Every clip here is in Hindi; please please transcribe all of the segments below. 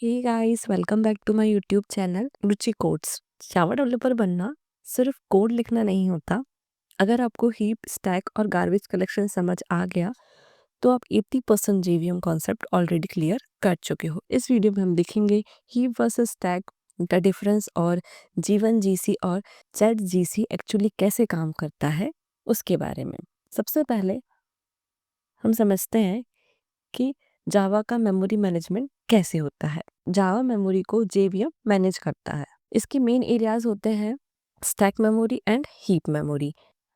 Hey guys, welcome back to my YouTube channel Ruchi codes. Java developer बनना सिर्फ कोड लिखना नहीं होता। अगर आपको हीप, स्टैक और गार्बेज कलेक्शन समझ आ गया तो आप 80% जेवीएम कॉन्सेप्ट ऑलरेडी क्लियर कर चुके हो। इस वीडियो में हम देखेंगे हीप वर्सेस स्टैक का डिफरेंस और जीवन जीसी और चैट जीसी एक्चुअली कैसे काम करता है उसके बारे में। सबसे पहले हम समझते हैं कि जावा का मेमोरी मैनेजमेंट कैसे होता है। जावा मेमोरी को जेवीएम मैनेज करता है। इसके मेन एरियाज होते हैं stack memory and heap memory.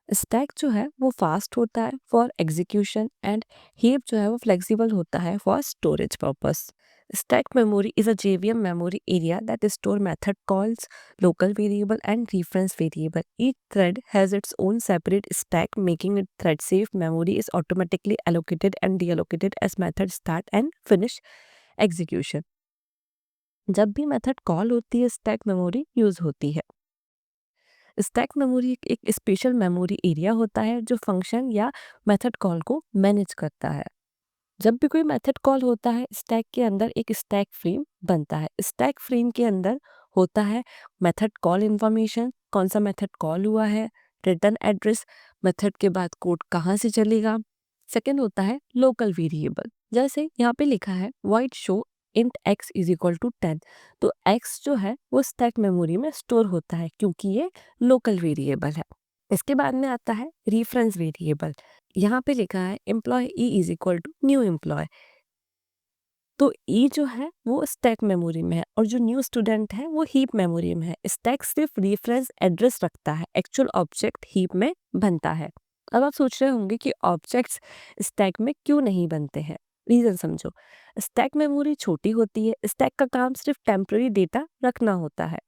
Stack जो है वो फास्ट होता है फॉर एग्जीक्यूशन एंड हीप जो है वो फ्लेक्सिबल होता है for storage purpose. Stack memory is a JVM memory area that store method calls, local variable and reference variable. Each thread has its own separate stack, making it thread safe. Memory is automatically allocated and deallocated as methods start and finish execution. जब भी मेथड कॉल होती है स्टैक मेमोरी यूज होती है। स्टैक मेमोरी एक स्पेशल मेमोरी एरिया होता है जो फंक्शन या मेथड कॉल को मैनेज करता है। जब भी कोई मेथड कॉल होता है स्टैक के अंदर एक स्टैक फ्रेम बनता है। स्टैक फ्रेम के अंदर होता है मेथड कॉल इन्फॉर्मेशन, कौन सा मेथड कॉल हुआ है, रिटर्न एड्रेस, मेथड के बाद कोड कहाँ से चलेगा। सेकंड होता है लोकल वेरिएबल, जैसे यहाँ पे लिखा है void show int x is equal to 10, तो x जो है वो स्टैक मेमोरी में स्टोर होता है क्योंकि ये लोकल वेरिएबल है। इसके बाद में आता है रेफरेंस वेरिएबल। यहाँ पे लिखा है employee e is equal to new employee, तो ई जो है वो स्टैक मेमोरी में है और जो न्यू स्टूडेंट है वो हीप मेमोरी में है। स्टैक सिर्फ रेफरेंस एड्रेस रखता है, एक्चुअल ऑब्जेक्ट हीप में बनता है। अब आप सोच रहे होंगे कि ऑब्जेक्ट्स स्टैक में क्यों नहीं बनते हैं। रीजन समझो। स्टैक मेमोरी छोटी होती है, स्टैक का काम सिर्फ टेम्पररी डेटा रखना होता है।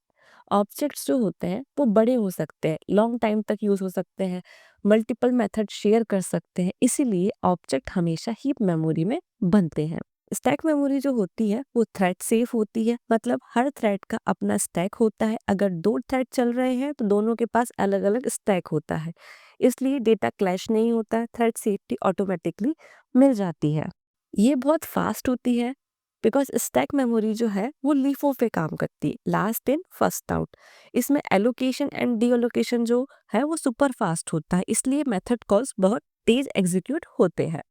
ऑब्जेक्ट्स जो होते हैं वो बड़े हो सकते हैं, लॉन्ग टाइम तक यूज हो सकते हैं, मल्टीपल मेथड शेयर कर सकते हैं, इसीलिए ऑब्जेक्ट हमेशा हीप मेमोरी में बनते हैं। स्टैक मेमोरी जो होती है वो थ्रेड सेफ होती है, मतलब हर थ्रेड का अपना स्टैक होता है। अगर दो थ्रेड चल रहे हैं तो दोनों के पास अलग अलग स्टैक होता है, इसलिए डेटा क्लैश नहीं होता है, थ्रेड सेफ्टी ऑटोमेटिकली मिल जाती है। ये बहुत फास्ट होती है बिकॉज स्टैक मेमोरी जो है वो लीफो पे काम करती है, लास्ट इन फर्स्ट आउट। इसमें एलोकेशन एंड डी एलोकेशन जो है वो सुपर फास्ट होता है, इसलिए मेथड कॉल्स बहुत तेज एग्जीक्यूट होते हैं।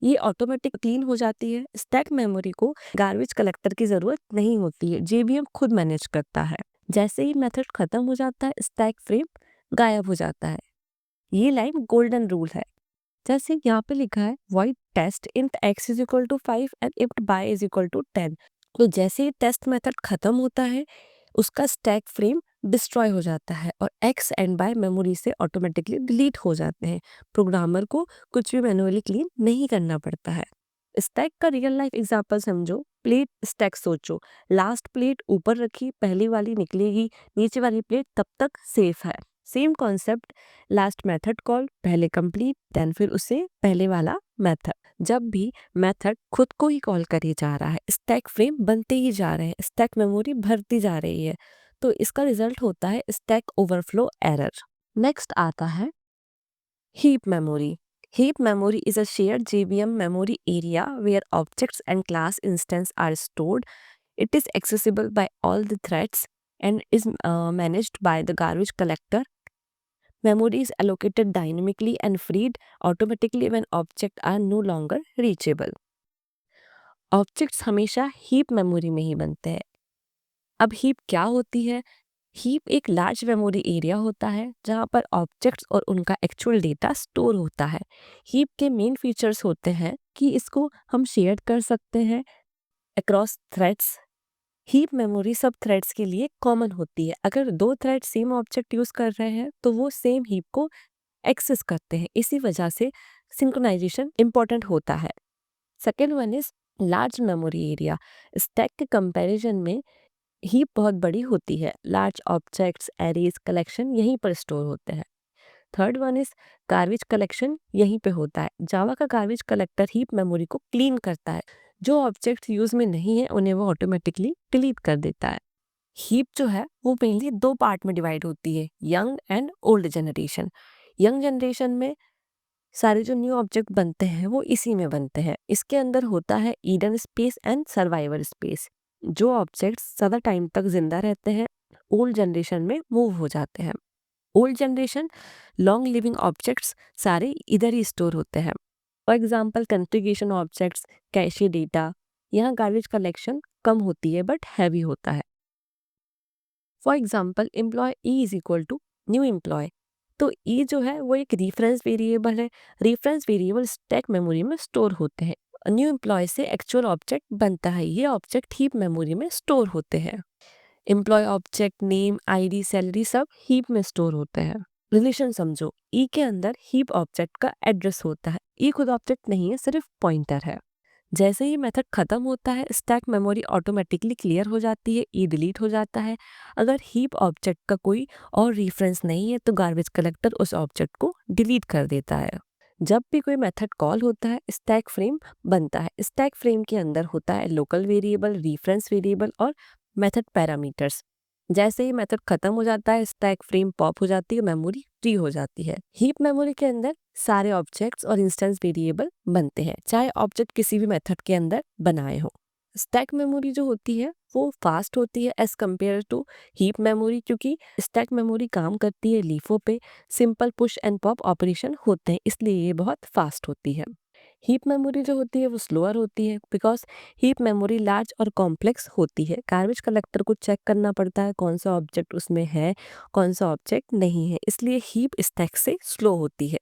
ये ऑटोमेटिक क्लीन हो जाती है। स्टैक मेमोरी को गार्बेज कलेक्टर की जरूरत नहीं होती है, जेवीएम खुद मैनेज करता है। जैसे ही मेथड खत्म हो जाता है स्टैक फ्रेम गायब हो जाता है। ये लाइन गोल्डन रूल है। जैसे यहाँ पे लिखा है void test int x is equal to 5 and int y is equal to 10, तो जैसे ही टेस्ट मेथड खत्म होता है उसका स्टैक फ्रेम डिस्ट्रॉय हो जाता है और x एंड y मेमोरी से ऑटोमेटिकली डिलीट हो जाते हैं। प्रोग्रामर को कुछ भी मैनुअली क्लीन नहीं करना पड़ता है। स्टैक का रियल लाइफ एग्जांपल समझो। प्लेट स्टैक सोचो, लास्ट प्लेट ऊपर रखी, पहली वाली निकलेगी, नीचे वाली प्लेट तब तक सेफ है। Same concept, last method call पहले कंप्लीट देन फिर उससे पहले वाला मेथड। जब भी मेथड खुद को ही कॉल करे जा रहा है, स्टैक फ्रेम बनते ही जा रहे हैं, स्टैक मेमोरी भरती जा रही है, तो इसका रिजल्ट होता है स्टैक ओवरफ्लो एरर। नेक्स्ट आता है heap memory. Heap memory is a shared JVM memory area where objects and class instance are stored. It is accessible by all the threads and is managed by the garbage collector. Memory is allocated dynamically and freed automatically when objects are no longer reachable. Objects हमेशा heap memory में ही बनते हैं। अब heap क्या होती है? हीप एक लार्ज मेमोरी एरिया होता है जहाँ पर ऑब्जेक्ट्स और उनका एक्चुअल डेटा स्टोर होता है। हीप के मेन फीचर्स होते हैं कि इसको हम शेयर कर सकते हैं अक्रॉस थ्रेड्स। हीप मेमोरी सब थ्रेड्स के लिए कॉमन होती है। अगर दो थ्रेड सेम ऑब्जेक्ट यूज कर रहे हैं तो वो सेम हीप को एक्सेस करते हैं, इसी वजह से सिंक्रोनाइजेशन इंपॉर्टेंट होता है। Second one is large memory area. Stack के कंपैरिजन में हीप बहुत बड़ी होती है, लार्ज ऑब्जेक्ट्स, एरेज, कलेक्शन यहीं पर स्टोर होते हैं। Third one is garbage collection यहीं पे होता है। जावा का गार्बेज कलेक्टर हीप मेमोरी को क्लीन करता है, जो ऑब्जेक्ट्स यूज में नहीं है उन्हें वो ऑटोमेटिकली डिलीट कर देता है। हीप जो है वो मेनली दो पार्ट में डिवाइड होती है, young and old generation. Young generation में सारे जो न्यू ऑब्जेक्ट बनते हैं वो इसी में बनते हैं। इसके अंदर होता है Eden space and survivor space. जो ऑब्जेक्ट्स ज़्यादा टाइम तक जिंदा रहते हैं ओल्ड जनरेशन में मूव हो जाते हैं। Old generation long living objects सारे इधर ही स्टोर होते हैं। For example configuration objects, cache data. यहाँ गार्बेज कलेक्शन कम होती है बट हैवी होता है। For example employee e is equal to new employee. तो ई जो है वो एक रेफरेंस वेरिएबल है। रेफरेंस वेरिएबल स्टैक मेमोरी में स्टोर होते हैं। न्यू एम्प्लॉय से एक्चुअल ऑब्जेक्ट बनता है। ये ऑब्जेक्ट हीप मेमोरी में स्टोर होते हैं। Employee object, name, ID, salary सब हीप में स्टोर होते हैं। रिलेशन समझो, ई के अंदर हीप ऑब्जेक्ट का एड्रेस होता है। ई खुद ऑब्जेक्ट नहीं है, सिर्फ पॉइंटर है। जैसे ही मेथड खत्म होता है स्टैक मेमोरी ऑटोमेटिकली क्लियर हो जाती है, ई डिलीट हो जाता है। अगर हीप ऑब्जेक्ट का कोई और रेफरेंस नहीं है तो गार्बेज कलेक्टर उस ऑब्जेक्ट को डिलीट कर देता है। जब भी कोई मेथड कॉल होता है स्टैक फ्रेम बनता है। स्टैक फ्रेम के अंदर होता है लोकल वेरिएबल, रेफरेंस वेरिएबल और मेथड पैरामीटर्स। जैसे ही मेथड खत्म हो जाता है स्टैक फ्रेम पॉप हो जाती है, मेमोरी फ्री हो जाती है। हीप मेमोरी के अंदर सारे ऑब्जेक्ट्स और इंस्टेंस वेरिएबल बनते हैं, चाहे ऑब्जेक्ट किसी भी मेथड के अंदर बनाए हो। स्टैक मेमोरी जो होती है वो फास्ट होती है as compare to heap memory, क्योंकि स्टैक मेमोरी काम करती है लीफो पे। Simple push and pop operation होते हैं, इसलिए ये बहुत फास्ट होती है। हीप मेमोरी जो होती है वो स्लोअर होती है बिकॉज हीप मेमोरी लार्ज और कॉम्प्लेक्स होती है। गार्बेज कलेक्टर को चेक करना पड़ता है कौन सा ऑब्जेक्ट उसमें है, कौन सा ऑब्जेक्ट नहीं है, इसलिए हीप स्टैक से स्लो होती है।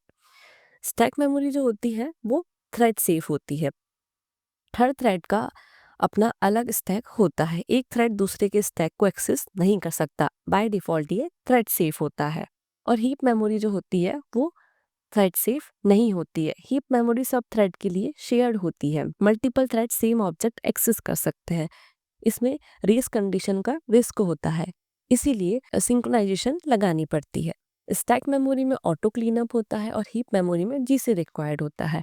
स्टैक मेमोरी जो होती है वो थ्रेड सेफ होती है। हर थ्रेड का अपना अलग स्टैक होता है। एक थ्रेड दूसरे के स्टैक को एक्सेस नहीं कर सकता। बाय डिफॉल्ट ये थ्रेड सेफ होता है। और हीप मेमोरी जो होती है वो थ्रेड सेफ नहीं होती है। हीप मेमोरी सब थ्रेड के लिए शेयर्ड होती है। Multiple thread same object access कर सकते हैं। इसमें रेस कंडीशन का रिस्क होता है, इसीलिए सिंक्रोनाइजेशन लगानी पड़ती है। स्टैक मेमोरी में ऑटो क्लीनअप होता है और हीप मेमोरी में जीसी रिक्वायर्ड होता है।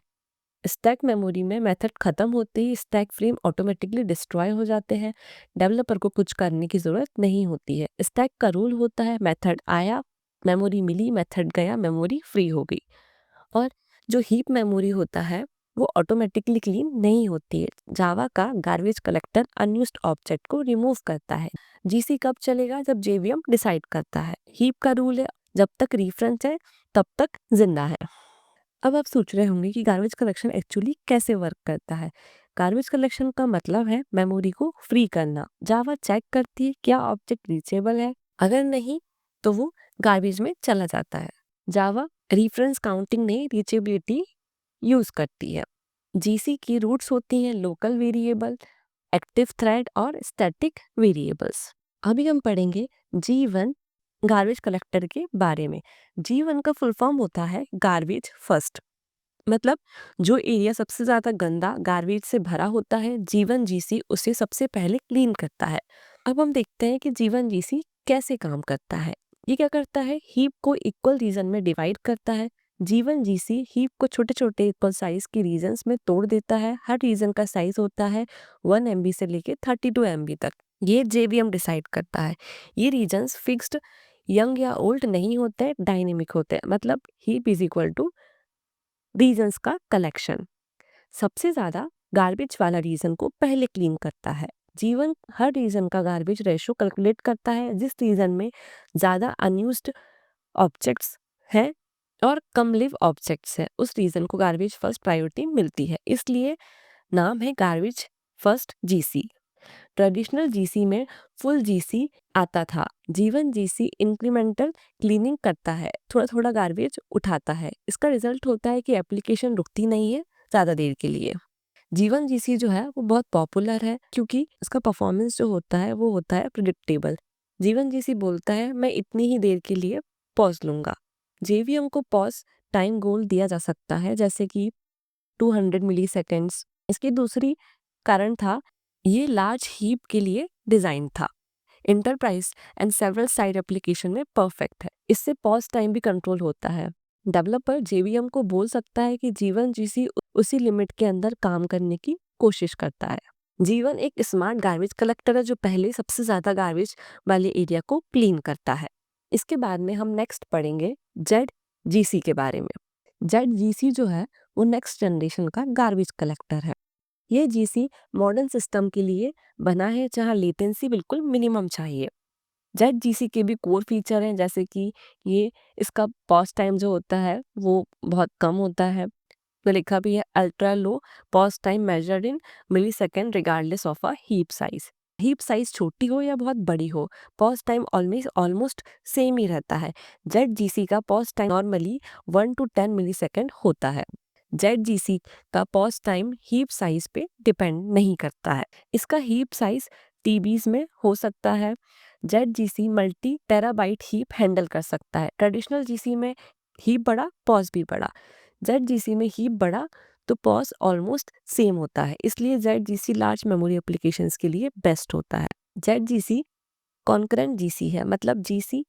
स्टैक मेमोरी में मेथड खत्म होते ही स्टैक फ्रेम ऑटोमेटिकली डिस्ट्रॉय हो जाते हैं। डेवलपर को कुछ करने की जरूरत नहीं होती है। स्टैक का रूल होता है मेथड आया, मेमोरी मिली, मेथड गया, मेमोरी फ्री हो गई। और जो हीप मेमोरी होता है वो ऑटोमेटिकली क्लीन नहीं होती है। जावा का गार्बेज कलेक्टर अनयूज्ड ऑब्जेक्ट को रिमूव करता है। जीसी कब चलेगा? जब जेवीएम डिसाइड करता है। हीप का रूल है जब तक रेफरेंस है तब तक जिंदा है। अब आप सोच रहे होंगे कि गार्बेज कलेक्शन एक्चुअली कैसे वर्क करता है। गार्बेज कलेक्शन का मतलब है मेमोरी को फ्री करना। जावा चेक करती है क्या ऑब्जेक्ट रीचेबल है, अगर नहीं तो वो गार्बेज में चला जाता है। जावा रेफरेंस काउंटिंग नहीं, रीचेबिलिटी यूज करती है। जीसी की रूट्स होती हैं लोकल वेरिएबल, एक्टिव थ्रेड और स्टैटिक वेरिएबल्स। अभी हम पढ़ेंगे G1 गार्बेज कलेक्टर के बारे में। G1 का फुल फॉर्म होता है गार्बेज फर्स्ट। मतलब जो एरिया सबसे ज्यादा गंदा गार्बेज से भरा होता है G1 GC उसे सबसे पहले क्लीन करता है। अब हम देखते हैं कि G1 GC कैसे काम करता है। ये क्या करता है, हीप को इक्वल रीजन में डिवाइड करता है। G1 GC हीप को छोटे छोटे इक्वल साइज के रीजन्स में तोड़ देता है। हर रीजन का साइज होता है 1 MB से लेके 32 MB तक। ये JVM डिसाइड करता है। ये रीजन्स फिक्स्ड, यंग या ओल्ड नहीं होते, डायनेमिक होते हैं। मतलब heap is equal two reasons का कलेक्शन। सबसे ज्यादा गार्बेज वाला रीजन को पहले क्लीन करता है। जीवन हर रीजन का गार्बेज रेशो कैलकुलेट करता है। जिस रीजन में ज्यादा अनयूज्ड ऑब्जेक्ट्स हैं और कम लिव ऑब्जेक्ट्स हैं उस रीजन को गार्बेज फर्स्ट प्रायोरिटी मिलती है, इसलिए नाम है garbage first GC. Traditional GC में फुल जीसी आता था। जीवन जीसी इंक्रीमेंटल क्लीनिंग करता है, थोड़ा थोड़ा गार्बेज उठाता है। इसका रिजल्ट होता है कि एप्लीकेशन रुकती नहीं है ज़्यादा देर के लिए। जीवन जीसी जो है वो बहुत पॉपुलर है क्योंकि इसका परफॉर्मेंस जो होता है वो होता है प्रिडिक्टेबल। जीवन जीसी बोलता है मैं इतनी ही देर के लिए पॉज लूंगा। जेवीएम को पॉज टाइम गोल दिया जा सकता है जैसे कि 200 मिली सेकेंड्स। इसकी दूसरी कारण था ये लार्ज हीप के लिए डिजाइन था। Enterprise and several side application में परफेक्ट है। इससे पॉज टाइम भी कंट्रोल होता है। डेवलपर जेवीएम को बोल सकता है कि जीवन जीसी उसी लिमिट के अंदर काम करने की कोशिश करता है। जीवन एक स्मार्ट गार्बेज कलेक्टर है जो पहले सबसे ज्यादा गार्बेज वाले एरिया को क्लीन करता है। इसके बाद में हम नेक्स्ट पढ़ेंगे जेड जीसी के बारे में। जेड जीसी जो है वो नेक्स्ट जनरेशन का गार्बेज कलेक्टर है। ये जीसी मॉडर्न सिस्टम के लिए बना है जहाँ लेटेंसी बिल्कुल मिनिमम चाहिए। जेट जीसी के भी कोर फीचर हैं, जैसे कि ये इसका पॉज टाइम जो होता है वो बहुत कम होता है। तो लिखा भी है ultra low pause time measured in millisecond regardless of a heap size. Heap size छोटी हो या बहुत बड़ी हो, पॉज टाइम ऑलमोस्ट सेम ही रहता है। जेट जीसी का pause time normally 1 to 10 millisecond होता है। जेट जीसी का पॉज टाइम हीप साइज पे डिपेंड नहीं करता है। इसका हीप साइज टीबीज में हो सकता है। Z GC multi terabyte heap handle कर सकता है। ट्रेडिशनल जीसी में हीप बड़ा, पॉज भी बड़ा। जेट जीसी में हीप बड़ा तो पॉज ऑलमोस्ट सेम होता है, इसलिए jet GC large memory applications के लिए बेस्ट होता है। जेट जीसी कॉन्करेंट जीसी है, मतलब जीसी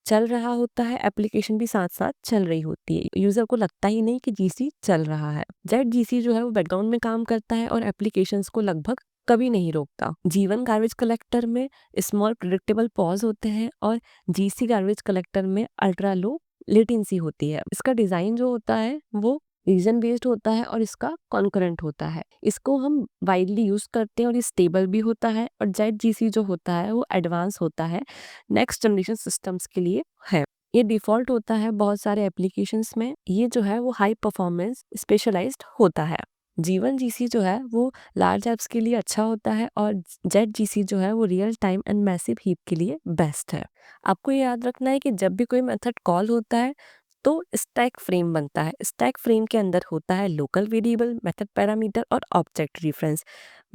चल रहा होता है, एप्लीकेशन भी साथ साथ चल रही होती है, यूजर को लगता ही नहीं कि जीसी चल रहा है। जेट जीसी जो है वो बैकग्राउंड में काम करता है और एप्लीकेशंस को लगभग कभी नहीं रोकता। जीवन गार्बेज कलेक्टर में स्मॉल प्रिडिक्टेबल पॉज होते हैं और जीसी गार्बेज कलेक्टर में अल्ट्रा लो लेटेंसी होती है। इसका डिजाइन जो होता है वो रीजन बेस्ड होता है और इसका कॉन्करेंट होता है। इसको हम वाइडली यूज करते हैं और ये स्टेबल भी होता है। और जेट जीसी जो होता है वो एडवांस होता है, नेक्स्ट जनरेशन सिस्टम्स के लिए है। ये डिफॉल्ट होता है बहुत सारे एप्लीकेशंस में। ये जो है वो हाई परफॉर्मेंस स्पेशलाइज्ड होता है। जीवन जीसी जो है वो लार्ज ऐप्स के लिए अच्छा होता है और जेट जीसी जो है वो real time and massive heap के लिए बेस्ट है। आपको ये याद रखना है कि जब भी कोई मेथड कॉल होता है तो स्टैक फ्रेम बनता है। स्टैक फ्रेम के अंदर होता है लोकल वेरिएबल, मेथड पैरामीटर और ऑब्जेक्ट रेफरेंस।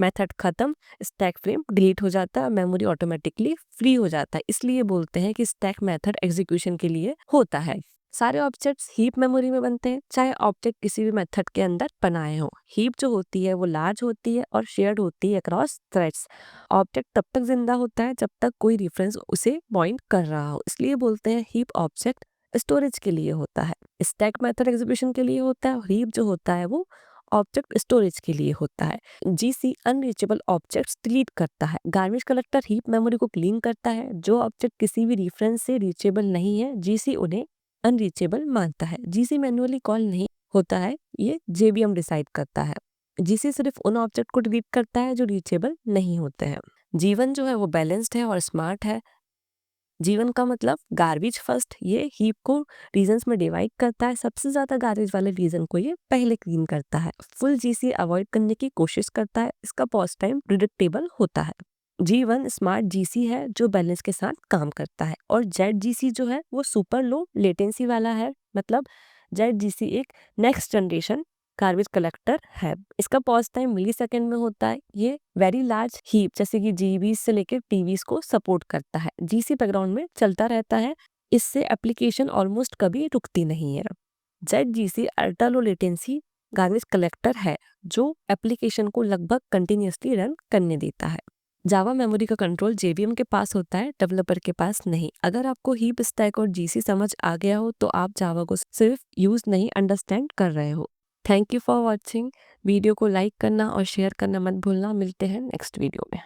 मेथड खत्म, स्टैक फ्रेम डिलीट हो जाता है, मेमोरी ऑटोमेटिकली फ्री हो जाता है। इसलिए बोलते हैं कि स्टैक मेथड एग्जीक्यूशन के लिए होता है। सारे ऑब्जेक्ट्स हीप मेमोरी में बनते हैं, चाहे ऑब्जेक्ट किसी भी मेथड के अंदर बनाए हो। हीप जो होती है वो लार्ज होती है और शेयर्ड होती है अक्रॉस थ्रेड्स। ऑब्जेक्ट तब तक जिंदा होता है जब तक कोई रेफरेंस उसे पॉइंट कर रहा हो, इसलिए बोलते हैं हीप ऑब्जेक्ट स्टोरेज के लिए होता है। स्टैक मेथड एग्जीक्यूशन के लिए होता है और हीप जो होता है वो ऑब्जेक्ट स्टोरेज के लिए होता है। जीसी अनरीचेबल ऑब्जेक्ट्स डिलीट करता है। गार्बेज कलेक्टर हीप मेमोरी को क्लीन करता है। जो ऑब्जेक्ट किसी भी रेफरेंस से रीचेबल नहीं है, जीसी उन्हें अनरीचेबल मानता है। जीसी मैन्युअली कॉल नहीं होता है, ये जेबीएम डिसाइड करता है। जीसी सिर्फ उन ऑब्जेक्ट को डिलीट करता है जो रीचेबल नहीं होते हैं। जीवन जो है वो बैलेंस्ड है और स्मार्ट है। जीवन का मतलब गार्बेज फर्स्ट, ये हीप को रीजन्स में डिवाइड करता है। सबसे ज्यादा गार्बेज वाले रीजन को ये पहले क्लीन करता है। फुल जीसी अवॉइड करने की कोशिश करता है। इसका पॉज टाइम प्रिडिक्टेबल होता है। G1 स्मार्ट जीसी है जो बैलेंस के साथ काम करता है। और जेट जीसी जो है वो सुपर लो लेटेंसी वाला है, मतलब जेट जीसी एक नेक्स्ट जनरेशन गार्बेज कलेक्टर है। इसका पॉज टाइम मिली सेकेंड में होता है। ये वेरी लार्ज हीप जैसे कि जीबीज से लेकर टीवीज को सपोर्ट करता है। जीसी बैकग्राउंड में चलता रहता है, इससे एप्लीकेशन ऑलमोस्ट कभी रुकती नहीं है। Z GC ultra low latency garbage collector है जो एप्लीकेशन को लगभग कंटिन्यूसली रन करने देता है। जावा मेमोरी का कंट्रोल जेवीएम के पास होता है, डेवलपर के पास नहीं। अगर आपको हीप स्टैक और जीसी समझ आ गया हो तो आप जावा को सिर्फ यूज नहीं अंडरस्टैंड कर रहे हो। Thank you for watching. Video को लाइक करना और शेयर करना मत भूलना। मिलते हैं नेक्स्ट वीडियो में।